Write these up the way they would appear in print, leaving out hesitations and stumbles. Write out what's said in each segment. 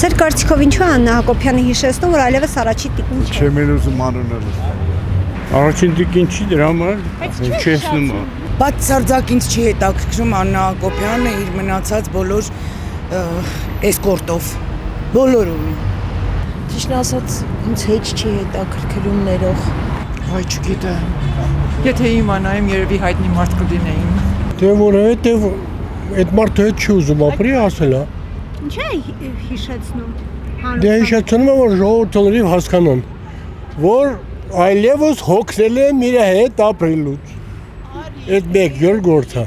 Ձեր կարծիքով ինչու է Աննա Հակոբյանը հիշեցնում, որ այլևս առաջին տիկին չէ։ Չեմ ուզում անունը։ Առաջին տիկին չի դրա համար հիշեցնում է։ Բացարձակ ինձ չի հետաքրքրում Աննա Հակոբյանը իր մնացած բոլոր էսկորտով, բոլորովին։ Ճիշտ ասած, ինձ հետ չի հետաքրքրում ներող։ Այ չգիտեմ։ Եթե իմանայեմ, երևի հայտնի մարդ կդինեին։ Դե որ հետև այդ մարդը հետ չի ուզում ապրի ասել է։ Ինչ է հիշեցնում։ Դե հիշեցնում է, որ ժողովուրդը լրիվ հասկանան, որ այլևս հոգնել եմ իր հետ ապրելուց։ Այդ մեկ երկրորդը։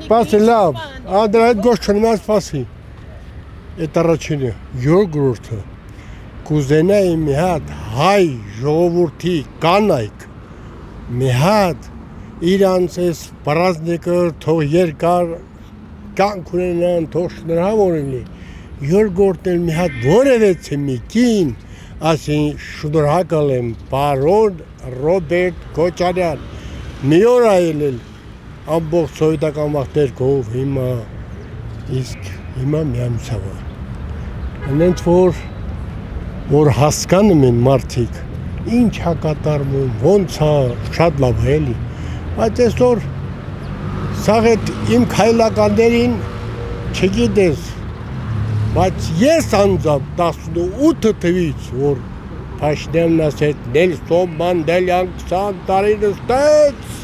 Սպասի լավ, դրա հետ գոհ չունեմ, սպասի։ Այդ առաջինը, երկրորդը կուզենայի մի հատ հայ ժողովրդի կանայք մի հատ իրանց այս պրազնիկը թող երկար կյանք ունենան, թող շնորհավոր լինի, երկրորդն մի հատ որևէ մի կին, ասին շնորհակալ եմ պարոն Ռոբերտ Քոչարյան, մի օր այլել ամբողջ սովետական վաղտեր կով հիմա իսկ հիմա միամսավա։ Անենց որ հասկանում են մարդիկ, ինչ է կատարվում, ոնց է, շատ լավ է էլի, բայց այսօր սաղ այդ իմ քայլականներին չգիտես, բայց ես անձամբ 18 թվից, որ Փաշինյանն ասեց Նելսոն Մանդելյան 20 տարի նստեց,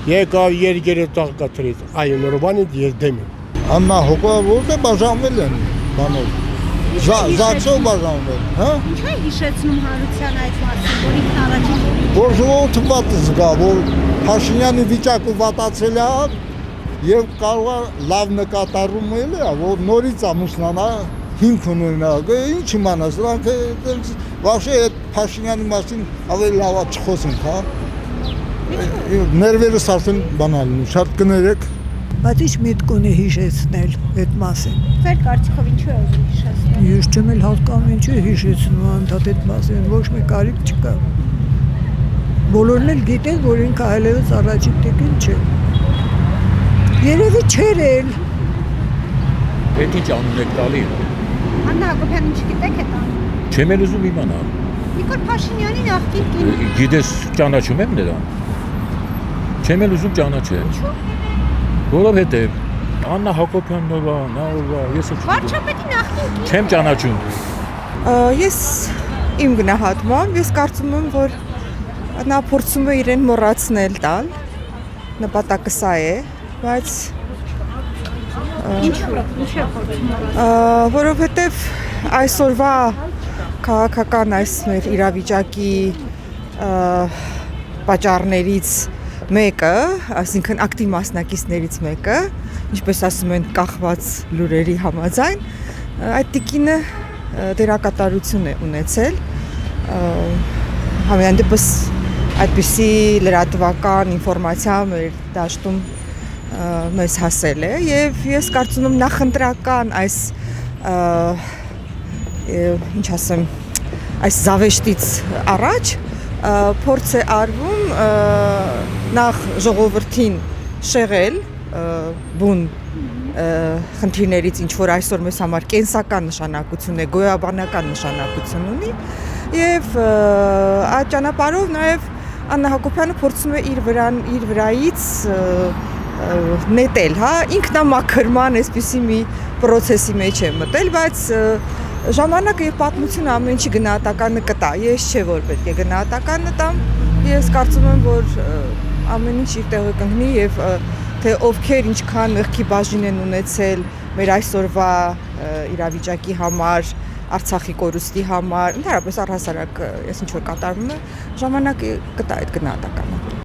եկավ երկերը ծաղկացրեց, այն օրվանից ես դեմ եմ։ Աննա Հակոբյանը բաժանվել են բանով։ Զաքսով բաժանվել, հա? Ինչ է հիշեցնում Հարության այդ մասին, որ ինքն առաջին Որ ժողովուրդը վատ զգա, որ Փաշինյանի վիճակը վատացել է եւ կարող է լավ նկատառում է, որ նորից ամուսնանա հիմք ունենա, ինչ իմանաս, դրանք վաղշե այդ Փաշինյանի մասին ավելի լավ չխոսենք, հա։ Ներվերս արդեն բանալ ունի, շատ կներեք։ Բայց ինչ միտք ունի հիշեցնել այդ մասին։ Ձեր կարծիքով ինչու է ուզում հիշեցնել։ Ես չեմ էլ հասկանում ինչու է հիշեցնում անդադ այդ մասին, ոչ մի կարիք չկա։ Բոլորն էլ գիտեն, որ ինքը այլևս առաջին տիկին չէ։ Երևի չէր էլ։ Այդ ինչ անուն եք տալի։ Աննա Հակոբյանին չգիտեք այդ անունը։ Չեմ էլ ուզում իմանալ։ Նիկոլ Փաշինյանի նախկին կին։ Գիտես ճանաչում եմ նրան։ Չեմ էլ ուզում ճանաչել։ Ինչու՞։ Որովհետև Աննա Հակոբյանն ով է, նա ով է, ես չգիտեմ։ Վարչապետի նախկին կին։ Չեմ ճանաչում։ Ես իմ գնահատմամբ ես կարծում եմ, որ նա փորձում է իրեն մոռացնել տալ, նպատակը սա է, բայց Ինչու՞։ Ինչ է փորձում։ որովհետև այսօրվա քաղաքական այս մեր իրավիճակի պատճառներից մեկը, այսինքն ակտիվ մասնակիցներից մեկը, ինչպես ասում են կախված լուրերի համաձայն, այդ տիկինը դերակատարություն է ունեցել, համենայն դեպս այդպիսի լրատվական ինֆորմացիա մեր դաշտում մեզ հասել է եւ ես կարծում եմ նախընտրական այս ինչ ասեմ, այս զավեշտից առաջ փորձ է արվում նախ ժողովրդին շեղել բուն խնդիրներից, ինչ որ այսօր մեզ համար կենսական նշանակություն է, գոյաբանական նշանակություն ունի եւ այդ ճանապարհով նաեւ Աննա Հակոբյանը փորձում է իր վրայից նետել, հա, ինքնամաքրման այսպիսի մի process-ի մեջ է մտել, բայց ժամանակը եւ պատմությունը ամեն ինչի գնահատականը կտա։ Ես չէ որ պետք է գնահատականը տամ։ Ես կարծում եմ, որ ամեն ինչ իր տեղը կընկնի եւ թե ովքեր ինչքան մեղքի բաժին են ունեցել մեր այսօրվա իրավիճակի համար, Արցախի կորուստի համար, ընդհանրապես առհասարակ ես ինչ որ կատարվում է, ժամանակը կտա այդ գնահատականը։